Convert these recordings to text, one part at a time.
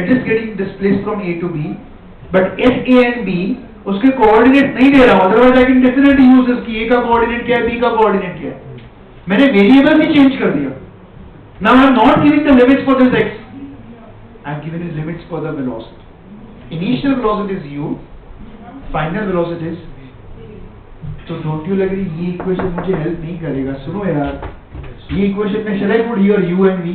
it is getting displaced from A to B, but if A and B उसके coordinate नहीं दे रहा हूं, otherwise I can definitely use this कि A का coordinate क्या है, B का कोऑर्डिनेट क्या है. मैंने वेरिएबल ही चेंज कर दिया. Now I am not giving the limits for this x. I am giving the limits for the velocity. Initial velocity is u, final velocity is. तो don't you agree ये equation मुझे help नहीं करेगा. सुनो यार, ये इक्वेशन में shall I put here u and v?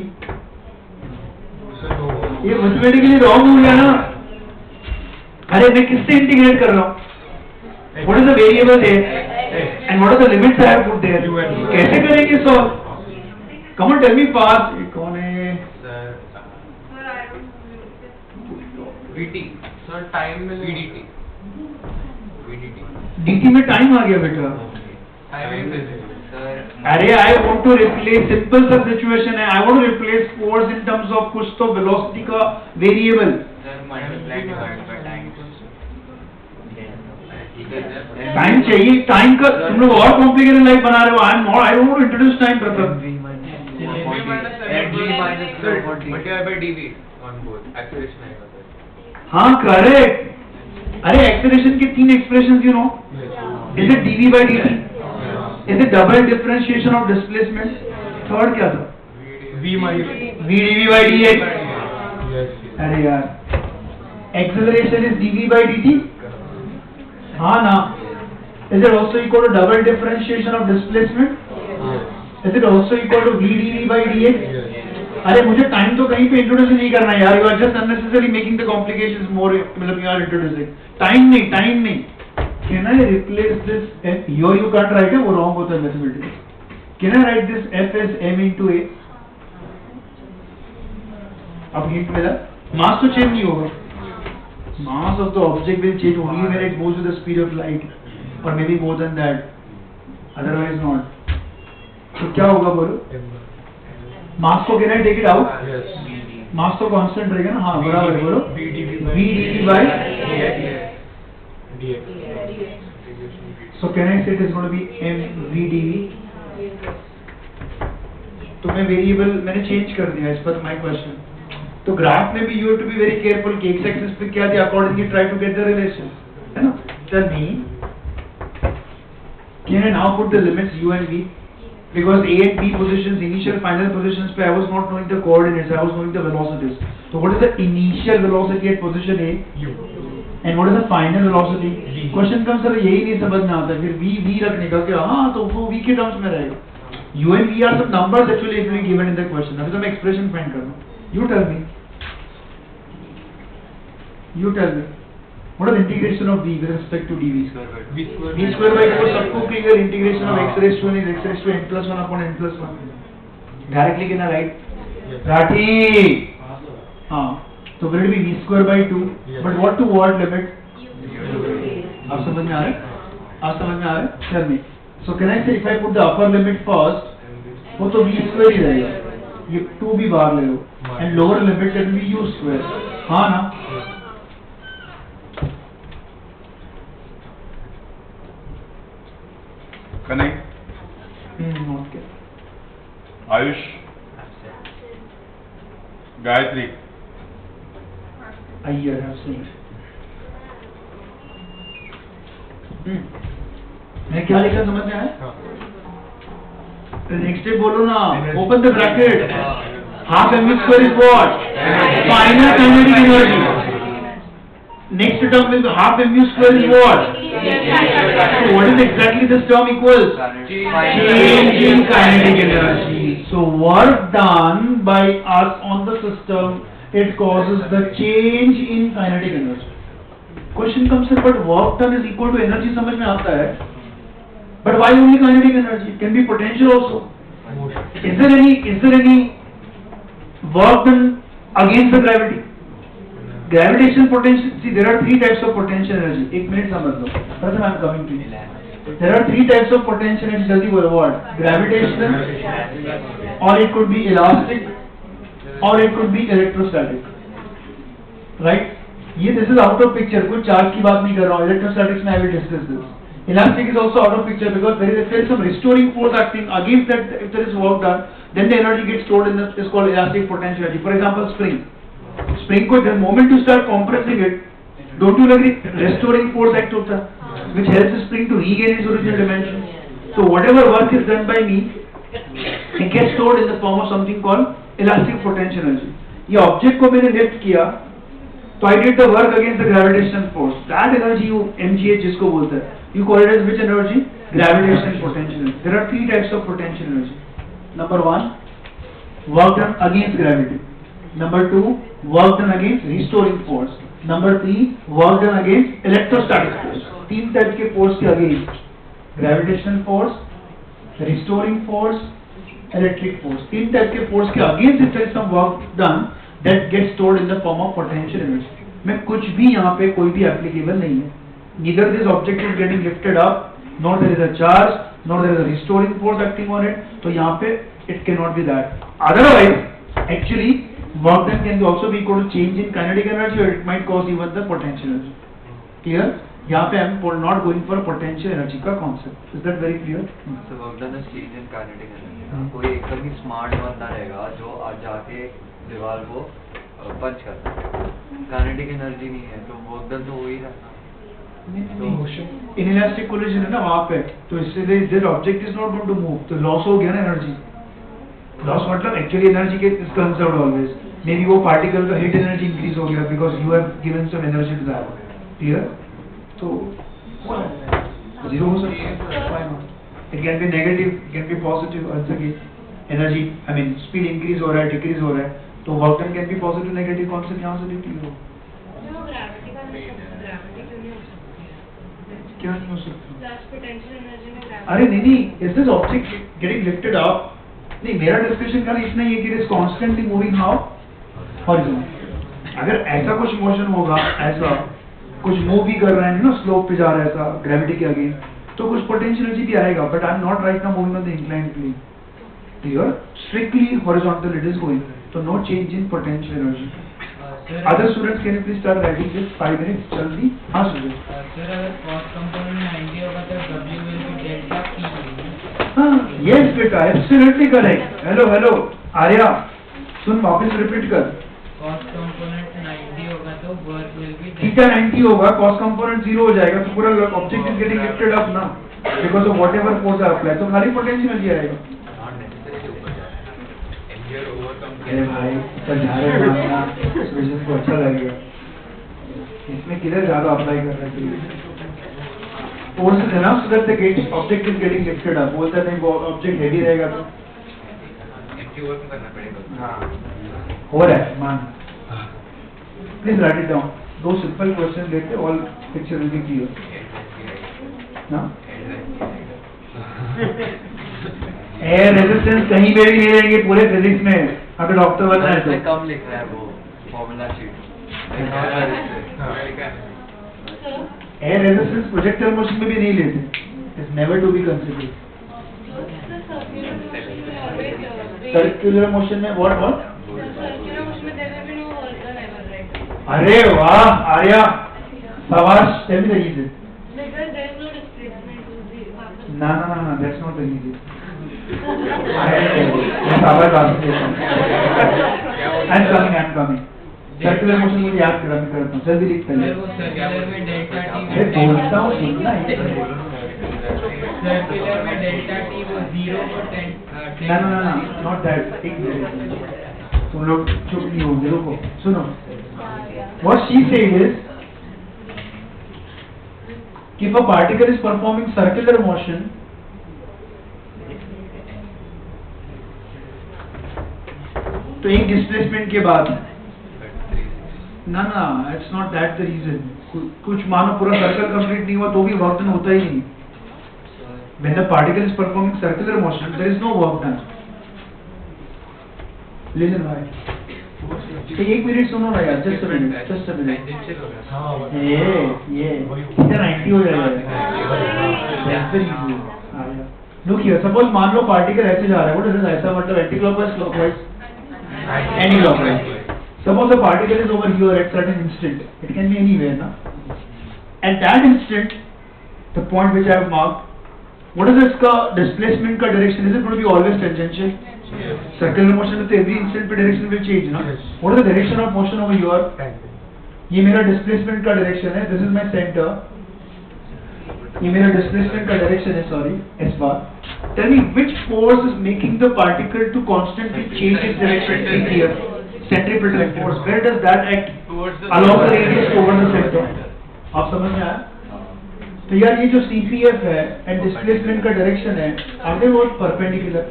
ये मैथमेटिकली रॉन्ग हो गया ना. अरे मैं किससे इंटीग्रेट कर रहा हूँ? What is the variable there? And what are the limits I have put there? कैसे करेंगे solve? Come on, tell me fast. ये कौन है? VT. Sir, time will VDT. VDT. DT में टाइम आ गया बेटा. Time will sir. अरे I want to replace simple सा सिचुएशन है. I want to replace force in terms of कुछ तो velocity का variable. Sir, multiply divided by time. Time चाहिए. टाइम का तुम लोग और कॉम्प्लिकेटेड लाइफ बना रहे हो. I don't want to introduce time प्रथम. Multiply by dv on both. Acceleration आएगा सर. हाँ करेक्ट. अरे एक्सेलरेशन के तीन expressions you know. Is it dv by dt? Is it double differentiation of displacement? Third क्या था? v dv by dx. अरे यार, acceleration is dv by dt. हाँ ना. Is it also equal to double differentiation of displacement? Is it also equal to v dv by dx? अरे मुझे time तो कहीं पे इंट्रोड्यूस नहीं करना है यार. You are just unnecessary making the complications more. मतलब यू आर इंट्रोड्यूसिंग. टाइम नहीं. Can I replace this F? You can't write है, वो रॉन्ग होता है mathematics. Can I write this F as m into a? अब hint मिला. Mass तो change नहीं होगा. Mass of the object will change only when it moves with the speed of light, और may be more than that, otherwise not. तो क्या होगा बोलो? मास को can I take it out? Mass तो कांस्टेंट रहेगा ना. हाँ बराबर. बोलो v dv by dx. So can I say it is going to be m v dv? तो मैं वेरिएबल मैंने चेंज कर दिया. इस पर माय क्वेश्चन. तो ग्राफ में भी you have to be very careful कि एक्स एक्सिस पे क्या दिया, accordingly try to get the relation, है ना. Tell me, can I now put the limits u and v? Because A and B positions, initial final positions पे I was not knowing the coordinates, I was knowing the velocities. So what is the initial velocity at position A? U. And what is the final velocity? V. Question comes sir यही नहीं समझ में आता. फिर V रखने का क्या? हाँ तो वो V के टर्म्स में रहेगा. U and V are some numbers actually actually given in the question. अभी तो मैं expression find कर रहा हूँ. You tell me. What is the integration of V with respect to dv? V square by 4 सबको clear. Integration of x raised to n is x raised to n plus 1 upon n plus 1. Directly कहना right. Rathi. हाँ तो will it be v square by 2? But what to what limit? आप समझ में आ रहा है? Tell me. So can I say if I put the upper limit first, वो तो v square ही रहेगा. ये 2 भी बाहर ले लो. And lower limit that will be u square. हाँ ना. Connect. Ayush. Gayatri. Aiyar have seen. मैं क्या लिखा समझ में आया? नेक्स्ट स्टेप बोलो ना. Open the bracket. Half mv square is what? Final kinetic energy. Next term will be half mv square is what? So what is exactly this term equals? Change in kinetic energy. So work done by us on the system, it causes the change in kinetic energy. Question comes in, but work done is equal to energy. समझ में आता है? But why only kinetic energy? It can be potential also. Is there any work done against the gravity? Gravitational potential. See, there are 3 types of potential energy. एक minute समझ लो. First I am coming to you. There are 3 types of potential energy. जल्दी बोलो. What? Gravitational, or it could be elastic, or it could be electrostatic. Right? ये this is out of picture. कुछ charge की बात नहीं कर रहा हूँ. Electrostatics में I will discuss this. Elastic is also out of picture because there is some restoring force acting against that. If there is work done, then the energy gets stored in the is called elastic potential energy. For example, spring. Spring को the moment you start compressing it, don't you agree? Restoring force act होता है, which helps the spring to regain its original dimension. So whatever work is done by me, it gets stored in the form of something called elastic potential energy. ये object को मैंने lift किया, तो I did the work against the gravitational force. That energy you mgh जिसको बोलते हैं, you call it as which energy? Gravitational potential energy. There are three types of potential energy. Number one, work done against gravity. Number two, work done against restoring force. Number three, work done against electrostatic force. तीन type के force के against, gravitational force, restoring force, electric force. तीन type के force के against if there is some work done that gets stored in the form of potential energy. में कुछ भी यहाँ पे कोई भी एप्लीकेबल नहीं है. Neither this object is getting lifted up, nor there is a charge, nor there is a restoring force acting on it. तो यहाँ पे it cannot be that. Otherwise, actually, work done can also be equal to change in kinetic energy, or it might cause even the potential energy. Clear? यहाँ पे I'm not going for potential energy का concept. Is that very clear? So work done is change in kinetic energy. कोई एकदम ही smart बंदा रहेगा जो आज जाके दीवार को पंच कर सकता है. kinetic एनर्जी नहीं है तो वर्क डन तो हो ही रहा है. इनइलास्टिक कोलिजन है ना वहाँ पे, तो इससे this object is not going to move, तो लॉस हो गया ना एनर्जी. लॉस मतलब एक्चुअली एनर्जी के is conserved always. May be वो पार्टिकल का हीट एनर्जी इंक्रीज हो गया because you have given some energy to that. Clear? तो जीरो हो सकता है, why not? It can be negative, it can be positive. Answer की energy I mean speed increase हो रहा है, डिक्रीज हो रहा है, तो work done can be positive negative. Concept यहाँ से क्लियर हो? क्या नहीं हो सकता? अरे नहीं, is this object getting lifted up? नहीं, मेरा डिस्कशन का इतना ही है कि it is constantly moving how horizontal. अगर ऐसा कुछ मोशन होगा, ऐसा कुछ मूव भी कर रहा है ना, स्लोप पे जा रहा है ऐसा ग्रेविटी के अगेंस्ट, तो कुछ पोटेंशियल एनर्जी भी आएगा. But I am not right now moving on the inclined plane. Clear? Strictly horizontal it is going, तो no change in potential energy. Other students, can you please start writing this 5 minutes जल्दी? हाँ Suresh. Sir अगर cost component 90 होगा तो W will be delta P. हाँ, yes बेटा, absolutely correct. Hello, Arya, सुन वापस repeat कर. कॉस्ट कंपोनेंट 90 होगा तो वर्क will be थीटा 90 होगा, कॉस्ट कंपोनेंट 0 हो जाएगा, तो पूरा object is getting lifted up ना, because of whatever force are apply, तो खाली पोटेंशियल एनर्जी आएगा. अरे भाई समझा रहे हो ना, विजन को अच्छा लगेगा. इसमें किधर ज्यादा अप्लाई कर रहे हैं? फोर्सेस है ना, so that the get object is getting lifted up. बोलता नहीं वो ऑब्जेक्ट हेवी रहेगा तो एम्प्टी वर्क करना पड़ेगा. हाँ हो रहा है, मान. Please right it down. दो सिंपल क्वेश्चन देते, all picture will be clear. ना एयर रेजिस्टेंस कहीं पे भी नहीं रहेंगे पूरे फिजिक्स में, अगर डॉक्टर बनना है तो. कम लिख रहा है वो formula sheet. Air resistance projectile motion में भी नहीं लेते. It's never to be considered. Circular motion में व्हाट? अरे वाह आर्या, शाबाश. Tell me the reason. No, that's not the reason. I'm coming. Circular motion मुझे याद करा, मैं करता हूँ. जल्दी लिख पहले. वो सर्कुलर में डेल्टा टी. मैं बोलता हूँ सुनना है. सर्कुलर में डेल्टा टी वो 0 को 10. No, not that. एक मिनट. तुम लोग चुप नहीं हो, रुको. सुनो. What she said is, if a particle is performing circular motion, तो एक डिस्प्लेसमेंट के बाद ना, it's not that the reason. कुछ मानो पूरा सर्कल कंप्लीट नहीं हुआ तो भी वर्क डन होता ही नहीं. When the particle is performing circular motion there is no work done. Listen भाई, एक मिनट सुनो ना यार, जस्ट अ मिनट. ये इधर 90 हो जाएगा. लुक हियर, सपोज मान लो पार्टिकल ऐसे जा रहा है. What is this? ऐसा मतलब anti clockwise, clockwise, anti clockwise. Suppose the particle is over here at certain instant. It can be anywhere, na? At that instant, the point which I have marked, what is its displacement ka direction? Is it going to be always tangential? Circular motion with every instant पे direction will change ना? Yes. What is the direction of motion over here? ये मेरा displacement का direction है, this is my center. ये मेरा displacement का direction है, sorry, S bar. Tell me which force is making the particle to constantly change its direction in here? Centripetal force. Where does that act? Along the radius over the center. आप समझ में आया? तो यार ये जो CPF है and displacement का direction है, are they both perpendicular?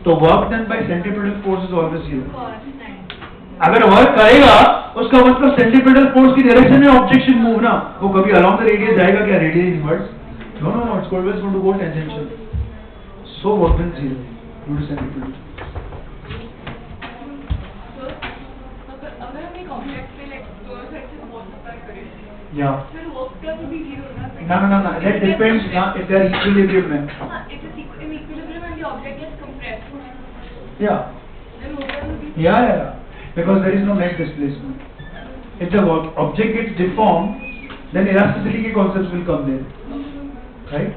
तो work done by centripetal force is always zero. अगर वर्क करेगा उसका मतलब सेंट्रीपिटल फोर्स की डायरेक्शन में ऑब्जेक्ट शुड मूव ना, वो कभी अलोंग द रेडियस जाएगा क्या radius inverse? No no no, it's always going to go tangential. So work done zero due to centripetal. अगर हम एक ऑब्जेक्ट पे लाइक दोनों साइड से फोर्स अप्लाई करें या फिर वर्क डन भी जीरो ना. ना दैट डिपेंड्स ना इफ दे आर इक्विलिब्रियम में. हां, it is in equilibrium and the object is compressed. या then work done will be yeah, because there is no net displacement. If the object gets deformed, then elasticity के concepts will come there, right?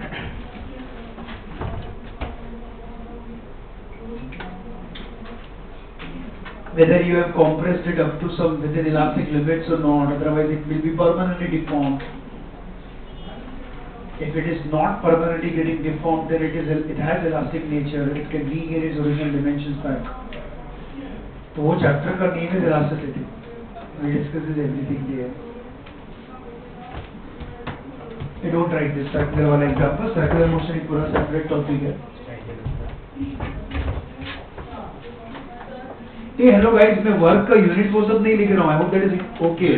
Whether you have compressed it up to some within elastic limits or not, otherwise it will be permanently deformed. If it is not permanently getting deformed, then it has elastic nature. It can regain its original dimensions back. तो वो chapter का name है elasticity. We discuss everything there. I don't write this circular वाला example. Circular motion एक पूरा separate topic है. Hey hello guys, मैं work का यूनिट वो सब नहीं लिख रहा हूँ. I hope that is okay.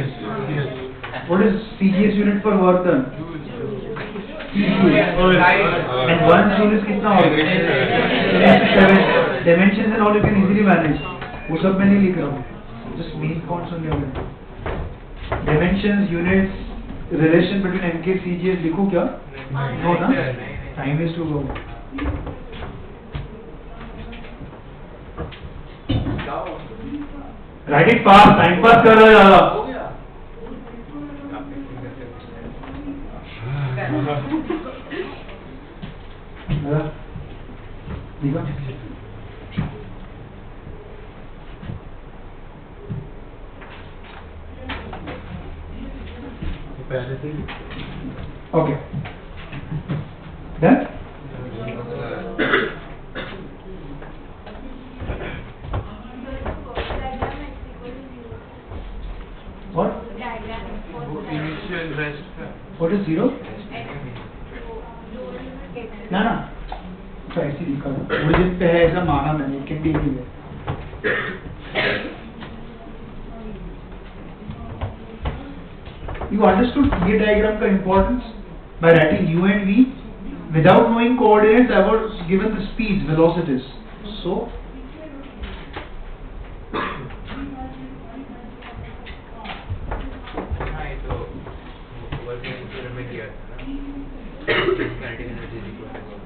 What is CGS unit for work done? And 1 joule is कितना होगा? 7 dimensions and all you can easily manage. वो सब मैं नहीं लिख रहा हूँ. Just main points only होंगे. Dimensions, units, relation between MK CGS लिखूँ क्या? No ना? Time is to go. Write it fast. Time pass कर रहा है ज़्यादा. लिखा? Okay. Done? What? Initial rest. What is zero? ना ना. तो ऐसी लिखा है. Origin पे है ऐसा माना मैंने. It can be anywhere. You understood K diagram का importance by writing U and V. Without knowing coordinates, I was given the speeds, velocities. So, हाँ, तो वर्किंग पिरामिड किया था ना. Kinetic energy is equal to work.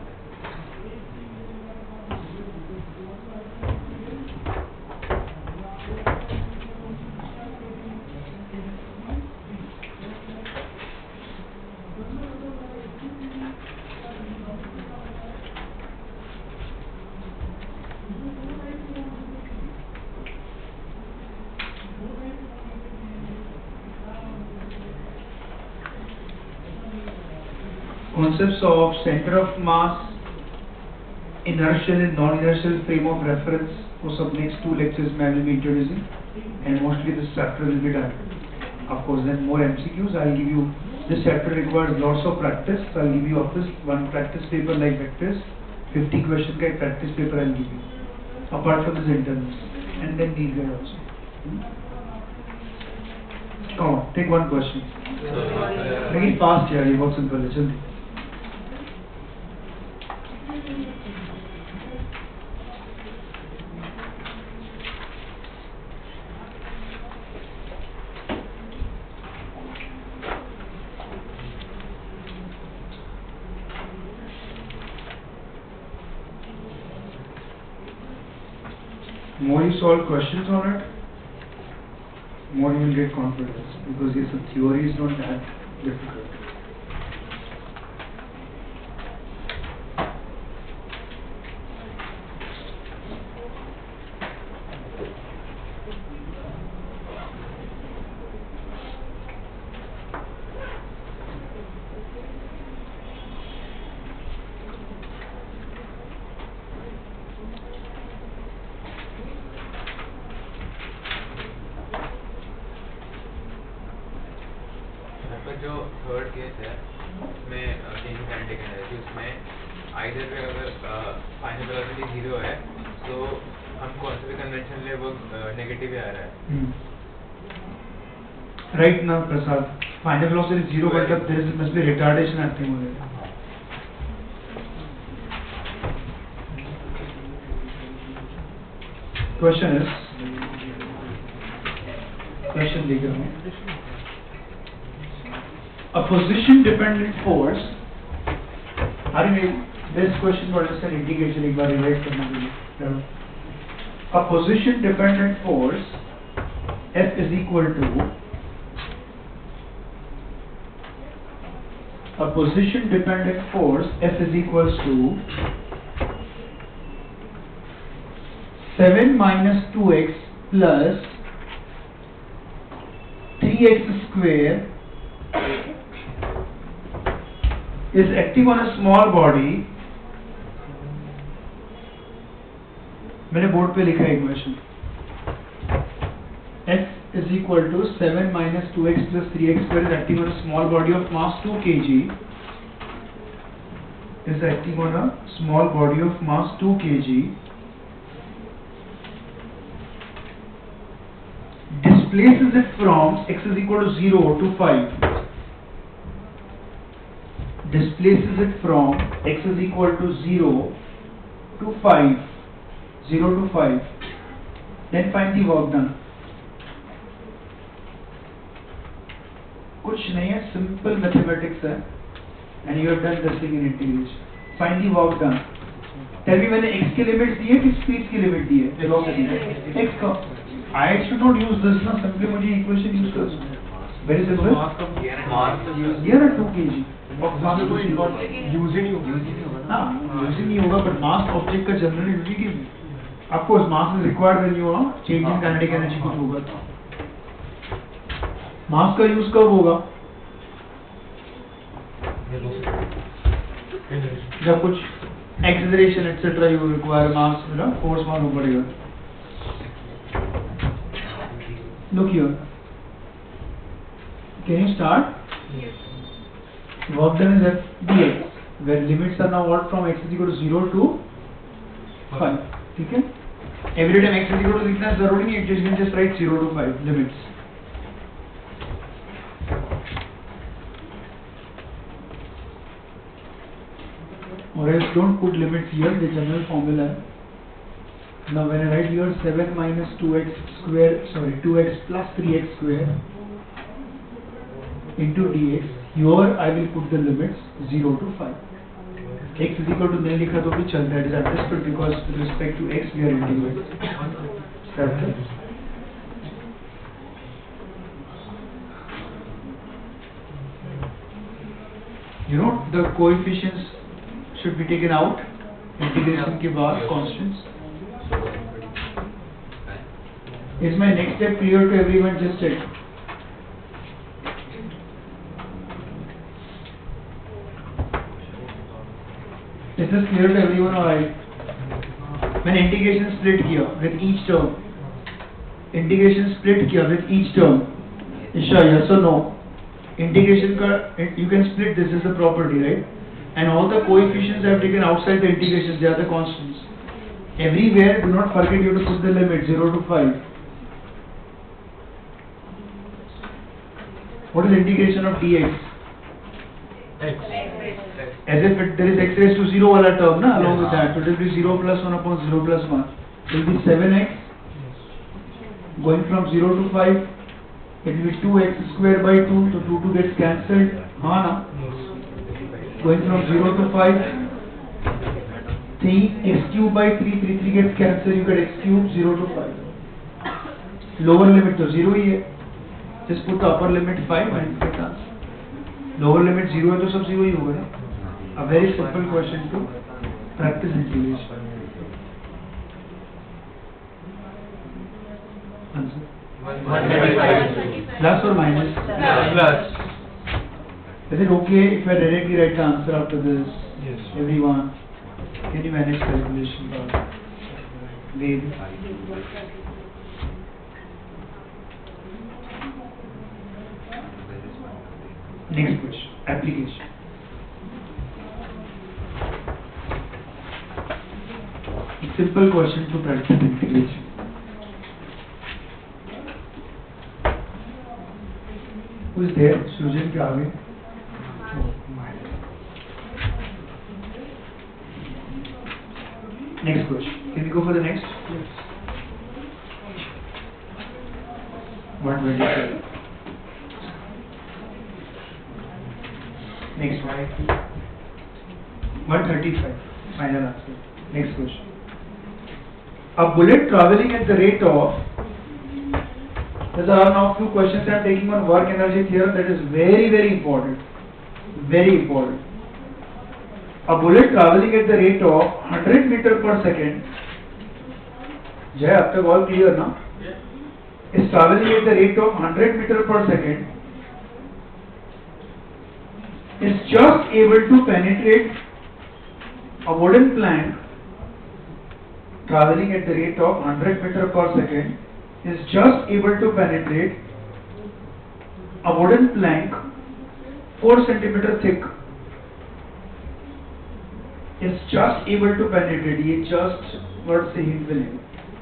concepts of center of mass, inertial and non-inertial frame of reference, वो सब next 2 lectures में I will be introducing, and mostly this chapter will be done. Of course, then more MCQs. I'll give you. This chapter requires lots of practice. So I'll give you of this one practice paper like vectors, 50 question का एक practice paper I'll give you. Apart from this internals, and then these guys also. Come on, take one question. Make it fast here. ये बहुत simple है. जल्दी. More you solve questions on it, more you will get confidence, because yes, the theory is not that difficult. पर जो third case है उसमें change kinetic energy, उसमें either पे अगर फाइनल वेलोसिटी 0 है तो हम कौन से भी कन्वेंशन ले वो नेगेटिव ही आ रहा है. Right now, Prasad, final velocity is 0, but there must be retardation happening over there. Question is, question लिख रहा हूँ. A position dependent force. अरे this question को understand integration एक बार revise करने के लिए. A position dependent force F is equal to a position dependent force F is equals to 7 minus 2x plus 3x square is acting on a small body. मैंने board पे लिखा है equation. F is equal to 7 minus 2x plus 3x square is acting on a small body of mass 2 kg. Is acting on a small body of mass 2 kg. Displaces it from x is equal to 0 to 5. Displaces it from x is equal to 0 to 5. 0 to 5. Then find the work done. कुछ नहीं है, simple mathematics है, and you have done this thing in integration. Find the work done. Tell me मैंने x की limit दी है कि speed की limit दी है? velocity x का. I should not use this ना, simply मुझे equation use कर. Very simple. Here are 2 kg. Use ही नहीं होगा. हाँ, यूज ही नहीं होगा, but mass object का general यूज ही की. Of course, mass is required when you change in kinetic energy कुछ होगा. मास का यूज कब होगा? जब कुछ acceleration etcetera you require mass, force मालूम पड़ेगा. Look here. Can you start? Yes. Work done is at dx, where limits are now what from x is equal to 0 to 5. ठीक है? Every time x is equal to लिखना जरूरी नहीं है, you can just write 0 to 5 limits. Or else don't put limits here, the general formula. Now when I write here 7 minus 2x square, sorry 2x plus 3x square into dx, here I will put the limits 0 to 5. X is equal to नहीं लिखा तो भी चलता है, it is understood because with respect to x we are integrating. You know the coefficients should be taken out integration के बाद constants. Is my next step clear to everyone? Just check. Is this clear to everyone? Alright. मैंने integration split किया with each term. Integration split किया with each term. Isha, yes or no? Integration का you can split, this is the property, right? And all the coefficients I have taken outside the integrations, they are the constants. Everywhere, do not forget you have to put the limit 0 to 5. What is integration of dx? X. As if there is x raised to 0 wala term na, along with that. So it will be 0 plus 1 upon 0 plus 1. It will be 7x. Going from 0 to 5, it will be 2x square by 2. So 2 gets cancelled. हाँ ना? Going from 0 to 5, 3x cube by 3, 3 gets cancelled, you get x cube, 0 to 5. Lower limit तो 0 ही है. Just put the upper limit 5 and get answer. Lower limit 0 है तो सब 0 ही होगा ना. A very simple question to practice integration. Answer. 125. Plus or minus? Plus. Is it okay if I directly write the answer after this? Yes. Everyone, can you manage calculation? Ved. Next question, application. Simple question to practice integration. Who is there? Sujan के आगे. Next question. Can we go for the next? Yes. 127. Next one. 135. Final answer. Next question. A bullet traveling at the rate of. There are now few questions I am taking on work energy theorem that is very, very important. Very important. A bullet traveling at the rate of 100 meter per second. Jay, up to all clear now? Is traveling at the rate of 100 meter per second. Is just able to penetrate a wooden plank traveling at the rate of 100 meter per second is just able to penetrate a wooden plank 4 centimeter thick is just able to penetrate ये just word से hint मिलेगा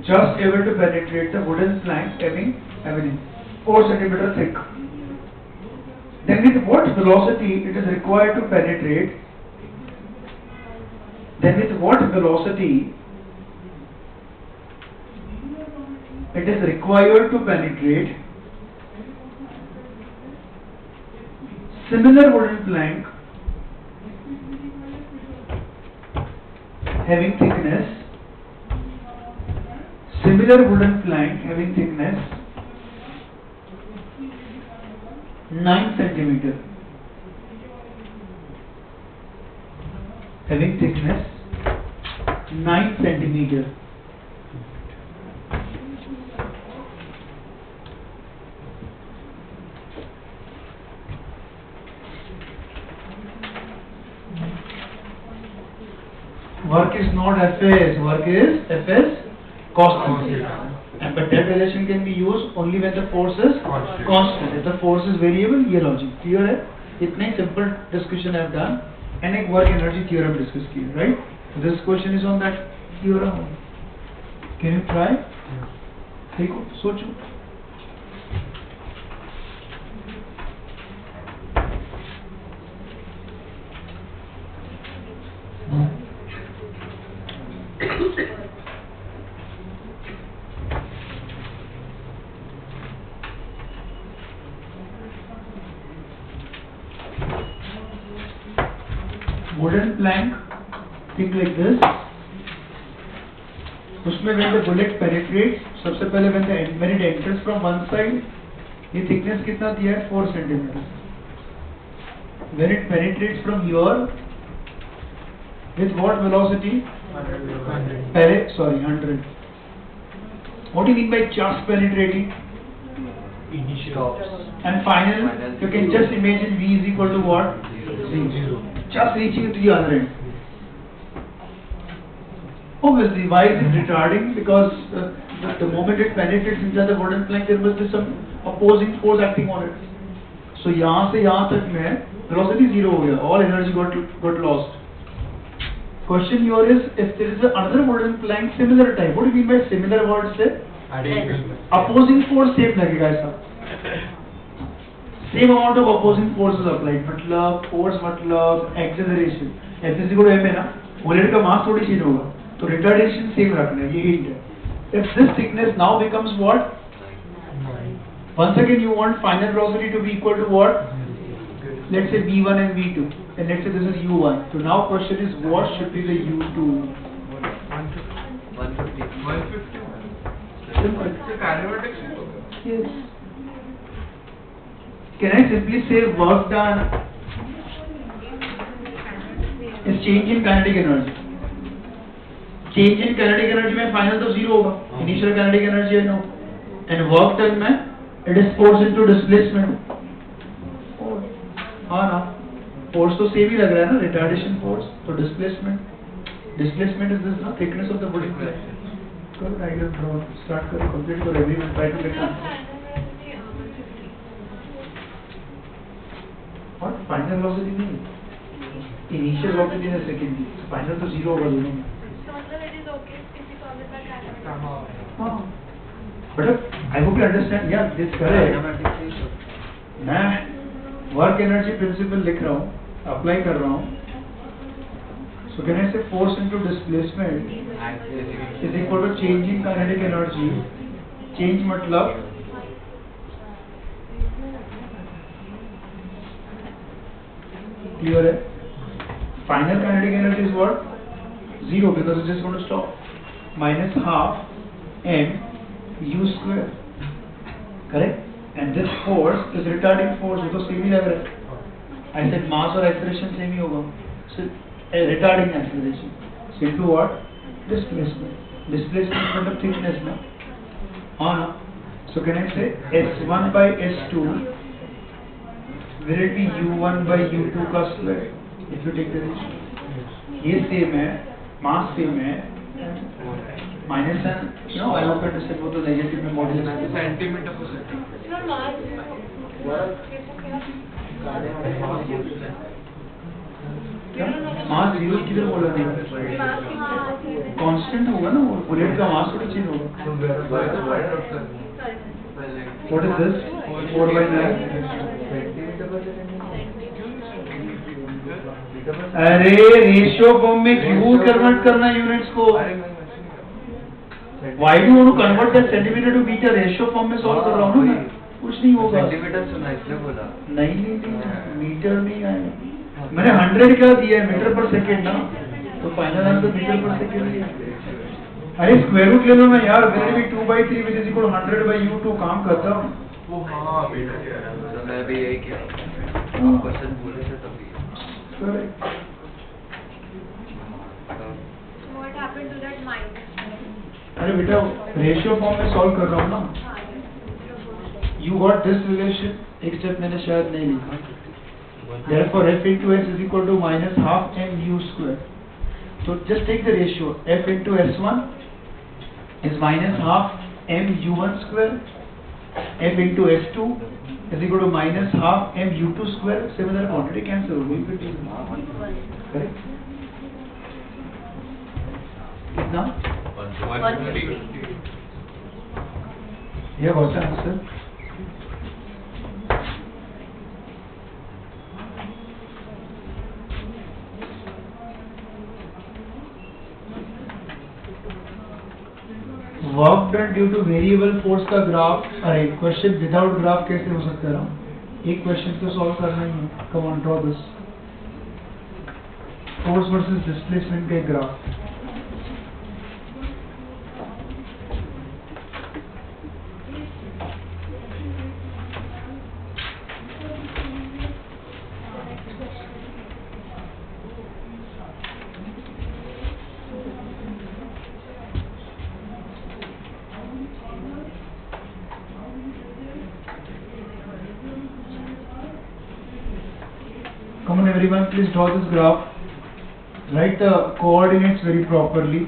just able to penetrate the wooden plank having 4 centimeter thick. Then with what velocity it is required to penetrate? Then with what velocity it is required to penetrate similar wooden plank having thickness 9 centimeter having thickness 9 centimeter. Work is not Fs, work is Fs cos theta. And but that relation can be used only when the force is constant. If the force is variable, ये logic clear है? इतने simple discussion I have done and एक work energy theorem discuss किया, right? So this question is on that theorem. Can you try? देखो, सोचो. Wooden plank, think like this. उसमें when the bullet penetrates, सबसे पहले when it enters from one side, ये thickness कितना दिया है 4 centimeters. When it penetrates from here, with what velocity? 100. What do you mean by just penetrating? Stops. And final, you can just imagine V is equal to what? 0. Just reaching to the other end. Obviously, why is it retarding? Because the moment it penetrates inside the wooden plank, there must be some opposing force acting on it. So यहाँ से यहाँ तक में velocity 0 हो गया. All energy got lost. Question here is, if there is another wooden plank similar type, what do you mean by similar word से? Opposing force same लगेगा ऐसा. Same amount of opposing force is applied. मतलब force मतलब acceleration. F is equal to m है ना? Bullet का mass थोड़ी change होगा. तो retardation same रखना है. ये hint है. If this thickness now becomes what? Once again you want final velocity to be equal to what? Let's say v1 and v2. And let's say this is u1. So now question is what should be the u2? 150. Simple. Yes. Can I simply say work done is change in kinetic energy? Change in kinetic energy में final तो 0 होगा. Initial kinetic energy I know. And work done में it is force into displacement. हाँ ना. Force तो same ही लग रहा है ना, retardation force. तो displacement is this ना, thickness of the wooden plank. करो diagram draw. Start करो, complete करो, everyone try to get answer. Final velocity नहीं, इनिशियल वेलोसिटी है सेकेंडरी, फाइनल तो जीरो होगा दोनों में। So it is okay if you solve it by calculator. हाँ, but I hope you understand या दिस करेक्ट। मैं वर्क एनर्जी प्रिंसिपल लिख रहा हूँ, अप्लाई कर रहा हूँ। सो can I say force into displacement is equal to change in kinetic energy. Change मतलब क्लियर है? Final kinetic energy is what? Zero, because it's just going to stop. Minus half m u square. Correct? And this force is retarding force, वो तो same ही लग रहा है। I said mass और acceleration same ही होगा। So retarding acceleration. So into what? Displacement. Displacement मतलब thickness ना? हाँ ना? So can I say S1 by S2 will it be U1 by U2 का square if you take the ratio? ये same है, mass same है, minus n, you know I hope you understand, वो तो negative में modulus है, centimetre पर second. No, mass zero. क्या मास जीरो किधर बोला नहीं? कांस्टेंट होगा ना, वो बुलेट का मास थोड़ी चेंज होगा। What is this? 4/9। अरे रेशियो फॉर्म में क्यों कन्वर्ट करना यूनिट्स को? Why do you want to convert that centimeter to meter? Ratio form में सॉल्व कर रहा हूँ ना, कुछ नहीं होगा। सेंटीमीटर सुना इसलिए बोला। नहीं, मीटर नहीं आएगा। मैंने 100 का दिया है मीटर पर सेकेंड ना, तो फाइनल आंसर मीटर पर सेकेंड ही है। अरे स्क्वायर रूट ले लो ना यार, मेरे भी 2/3 which is equal to 100/u2 काम करता हूँ। वो हाँ बेटा तो मैं भी यही किया। क्वेश्चन बोले थे तभी। Correct. What happened to that minus? अरे बेटा रेशियो फॉर्म में सॉल्व कर रहा हूँ ना। You got this relation, एक स्टेप मैंने शायद नहीं लिखा। Therefore f into s is equal to minus half m u square. So just take the ratio. F into s1 is minus half m u1 square. F into s2 is equal to minus half m u2 square. Similar quantity cancel. We will do correct. कितना? 150. Yeah, what's the answer? Work done due two variable force का graph. अरे question without graph कैसे हो सकता है? एक question तो solve करना ही है। Come on, draw this force versus displacement का graph. Come on everyone, please draw this graph. Write the coordinates very properly.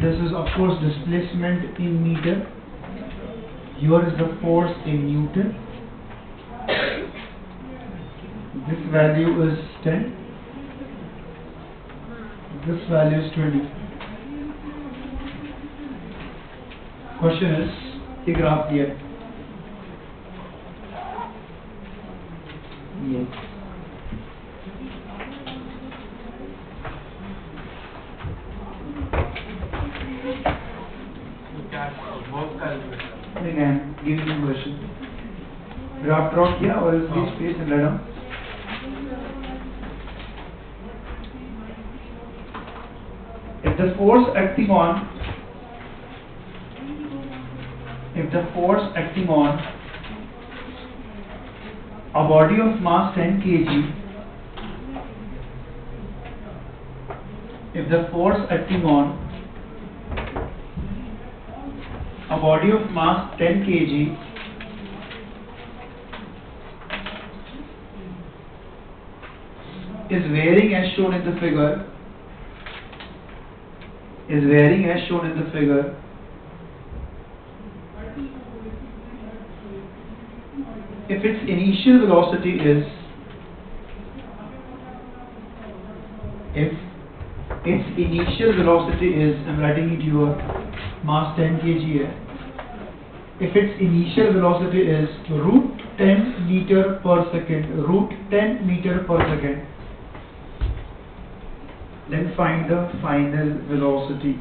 This is of course displacement in meter. Here is the force in Newton. This value is 10. This value is 20. Question is, ये graph दिया है। Yes. नहीं, give me question. Graph draw किया और इसकी space and let down. If the force acting on a body of mass 10 kg, if the force acting on a body of mass 10 kg is varying as shown in the figure, if its initial velocity is, I'm writing it here, mass 10 kg hai. If its initial velocity is root 10 meter per second, then find the final velocity.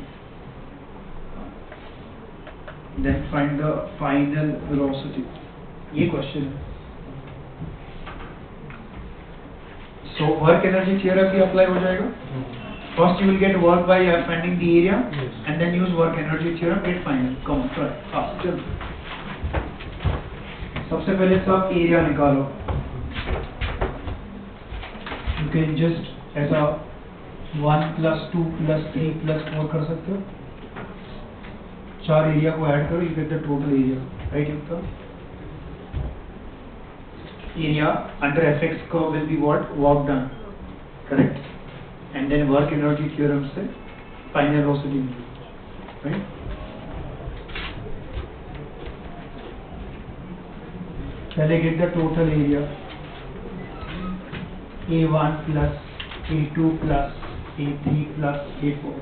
ये question है. So work energy theorem भी apply हो जाएगा. First you will get work by finding the area, and then use work energy theorem, get final. Come on, try. Fast, चलो. सबसे पहले सब area निकालो. You can just ऐसा 1 plus 2 plus 3 plus 4 कर सकते हो. चार एरिया को ऐड करो, you get the total area. Right, Yukta? Area under fx curve will be what? Work done. Correct? And then work energy theorem से final velocity मिलेगी. Right? पहले get the total area. A1 plus A2 plus A3 plus A4.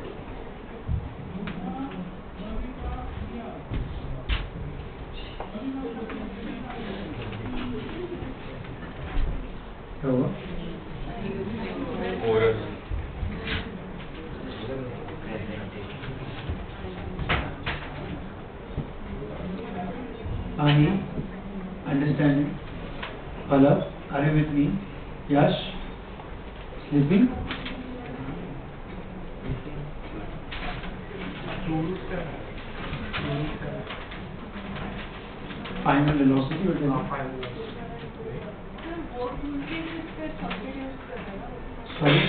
क्या हुआ? Ani, understanding? Palav, are you with me? Yash, sleeping? Final velocity or sorry,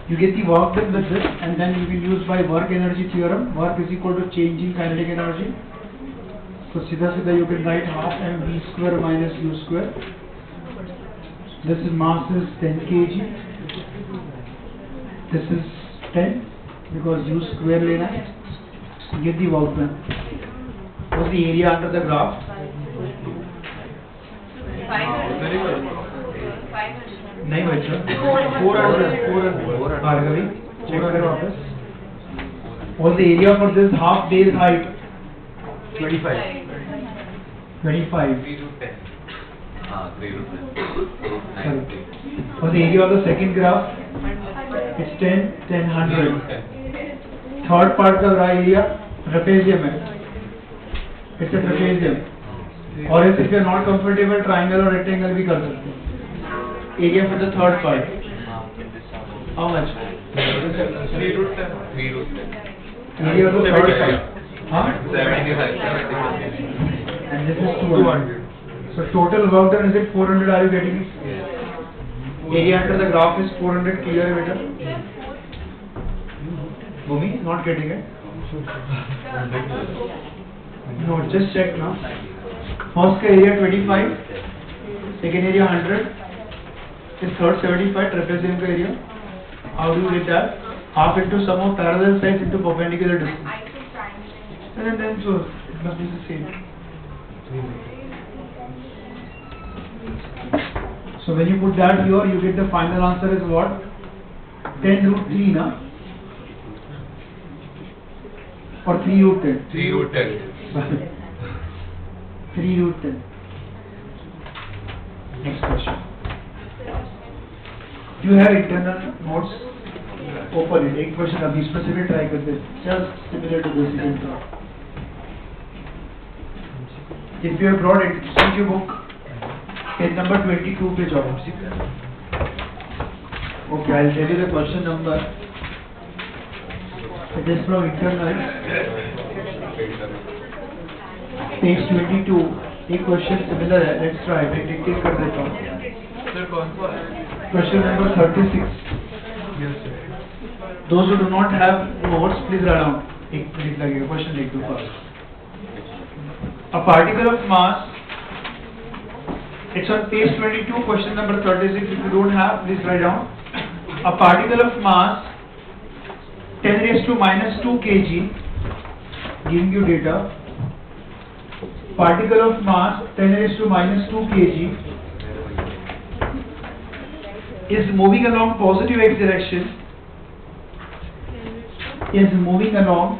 you get the work done with this, and then you will use by work energy theorem. Work is equal to change in kinetic energy. So सीधा you can write half mv square minus u square. This is mass is 10 kg. This is 10 because u square लेना है. Get the work done. What's the area under the graph? 500. नहीं बच्चा. 400. Bhargavi, check करो वापस. What's the area for this half day's height? 25. 25. 3 root 10. 3 root 10. Sorry. What's the area of the second graph? It's 10, 10, 100. Third part का area trapezium है. It's a trapezium. और if you are not comfortable, triangle or rectangle भी कर सकते हो. Area for the third part. How much? 3 root 10. 3 root 10. Area of the third part. 75. And this is 200. So total work done is it 400? Are you getting it? Area under the graph is 400. Clear, beta? Bhumi, not getting it? No, just check now. First का area 25, second area 100, is third 75. Trapezium का area. How do you get that? Half into sum of parallel sides into perpendicular distance. And then so it must be the same. So when you put that here, you get the final answer is what? 10 root 3, na? Or 3 root 10? 3 root 10. 3 root 10. Next question. Do you have internal notes? Open it. एक question अभी specific try करते हैं. Just similar to this you can try. If you have brought it, see your book. Page number 22 पे जाओ. Okay, I'll tell you the question number. It is from internal. Page 22. एक question similar है. Let's try. मैं dictate कर देता हूँ. Sir, कौन सा है? Question number 36. Yes, sir. Those who do not have notes, please write down. एक मिनट लगेगा. Question लिख दो first. A particle of mass It's on page 22, question number 36. If you don't have, please write down. A particle of mass 10 raised to minus 2 kg, giving you data. Particle of mass 10 raised to minus 2 kg is moving along positive x direction. Is moving along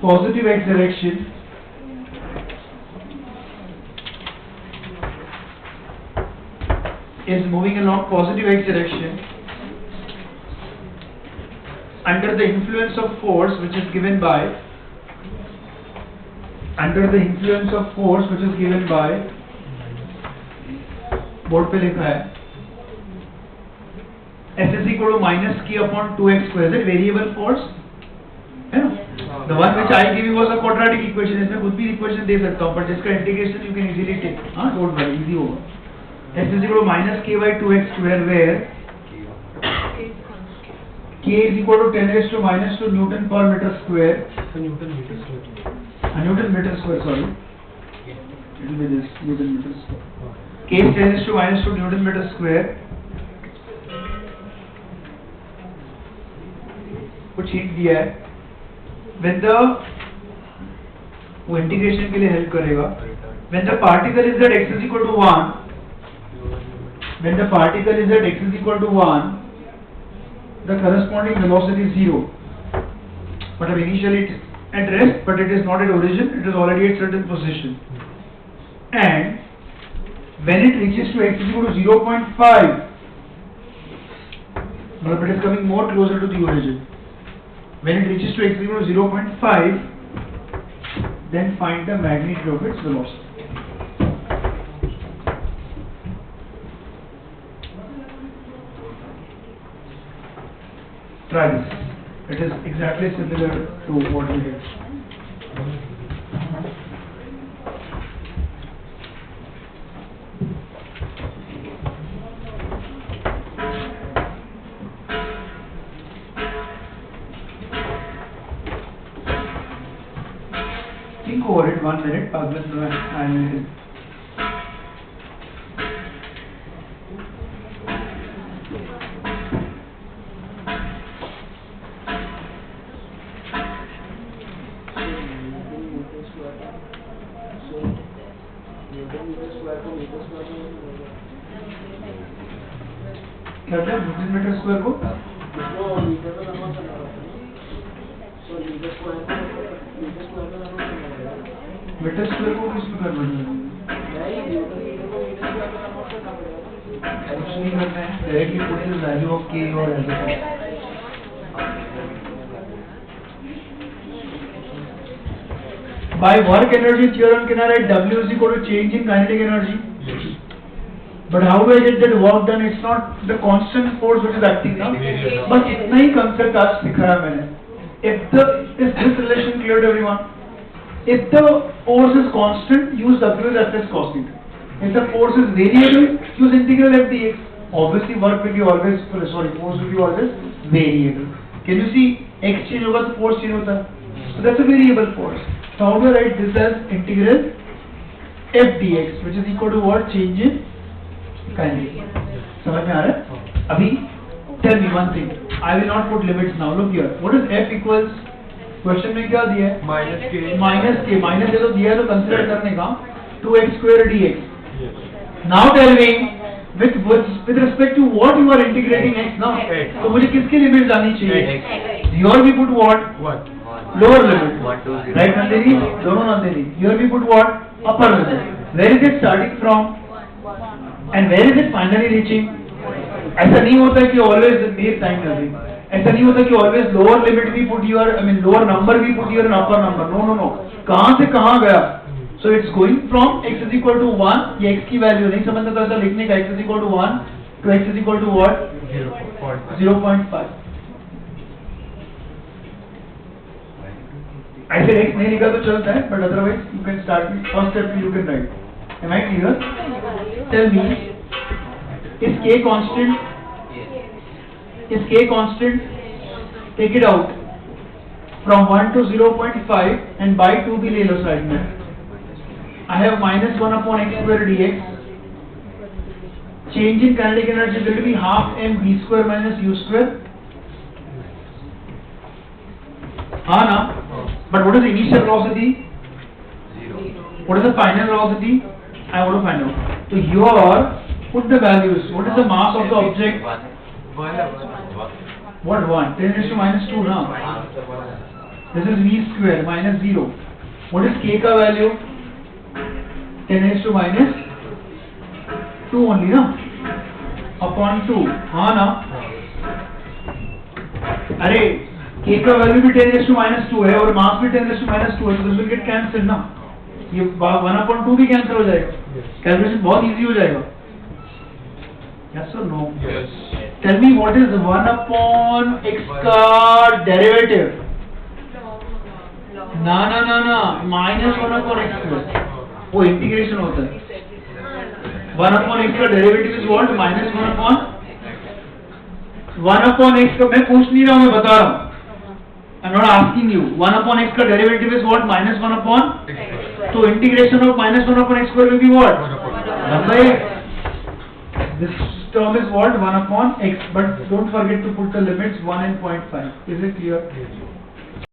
positive x direction. Is moving along positive x direction under the influence of force which is given by board पे लिखा है S is equal to minus k upon 2x square. Is it variable force? है ना? The one which I give you was a quadratic equation. इसमें कुछ भी equation दे सकता हूँ, पर जिसका integration you can easily take. हाँ, don't worry, easy होगा. S is equal to minus k by 2x square, where k is equal to 10 raised to minus 2 Newton per meter square. Newton meter square, sorry. It will be this, Newton meter square. K is 10 raised to minus 2 Newton meter square. कुछ hint दिया है. When the वो integration के लिए help करेगा. When the particle is at x is equal to 1, when the particle is at x is equal to 1, the corresponding velocity is 0. But initially it is at rest, but it is not at origin, it is already at certain position. And when it reaches to x is equal to 0.5, it is coming more closer to the origin. When it reaches to x is equal to 0.5, then find the magnitude of its velocity. Try this. It is exactly similar to what we did. Think over it 1 minute. I will. क्या क्या Newton metre square को metre square को किसमें convert करना है? कुछ नहीं करना है, directly put the value of k और ऐसे. By work energy theorem, can I write W is equal to change in kinetic energy? But how do I get that work done? It's not the constant force which is acting now. बस इतना ही concept आज सिखाया मैंने. Is this relation clear to everyone? If the force is constant, use W as Fs cos theta. If the force is variable, use integral f dx. Obviously, work will be always, force will be always variable. Can you see x change होगा तो force change होता है. So that's a variable force. So how do I write this as integral f dx, which is equal to what? Change in kinetic. समझ में आ रहा है? अभी tell me one thing. I will not put limits now. Look here. What is f equals? Question में क्या दिया है? Minus के माइनस ये तो दिया है तो कंसिडर करने का 2x square dx. Now tell me with respect to what you are integrating x now. तो मुझे किसकी लिमिट जानी चाहिए? Here we put what? Lower limit. Right Nandini? दोनों Nandini. Here we put what? Upper limit. Where is it starting from? And where is it finally reaching? ऐसा नहीं होता कि always मेरे टाइम कर रही. ऐसा नहीं होता कि always lower limit भी put your, lower number भी put your upper number. No. कहाँ से कहाँ गया? So it's going from x is equal to 1. ये x की वैल्यू नहीं समझता तो ऐसा लिखने का x is equal to 1 to x is equal to what? 0.5. ऐसे x नहीं लिखा तो चलता है, but otherwise you can start with first step you can write. Am I clear? Tell me, is k constant? Is k constant? Take it out. From 1 to 0.5 and by 2 भी ले लो side में. I have minus 1 upon x square dx. Change in kinetic energy will be half mv square minus u square. ना? But what is the initial velocity? 0. What is the final velocity? I want to find out. So here, put the values. What is the mass of the object? What 1? 10 raised to minus 2 now. This is v square minus 0. What is k ka value? 10 raised to minus 2 only na? Upon 2. हाँ ना? अरे k का value भी 10 raised to minus 2 है और मास भी 10 raised to minus 2 है, तो this will get cancelled ना? ये 1/2 भी कैंसिल हो जाएगा. कैलकुलेशन बहुत इजी हो जाएगा. Yes or no? Yes. Tell me what is 1/x का डेरिवेटिव? ना minus 1/x square. वो इंटीग्रेशन होता है. 1/x का derivative is what? minus 1/x का मैं पूछ नहीं रहा हूँ, मैं बता रहा हूँ. I'm not asking you. 1/x का डेरिवेटिव इज व्हाट? minus 1/. तो integration of minus 1/x square will be what? 1/x. This term is what? 1/x. But don't forget to put the limits 1 and 0.5. Is it clear?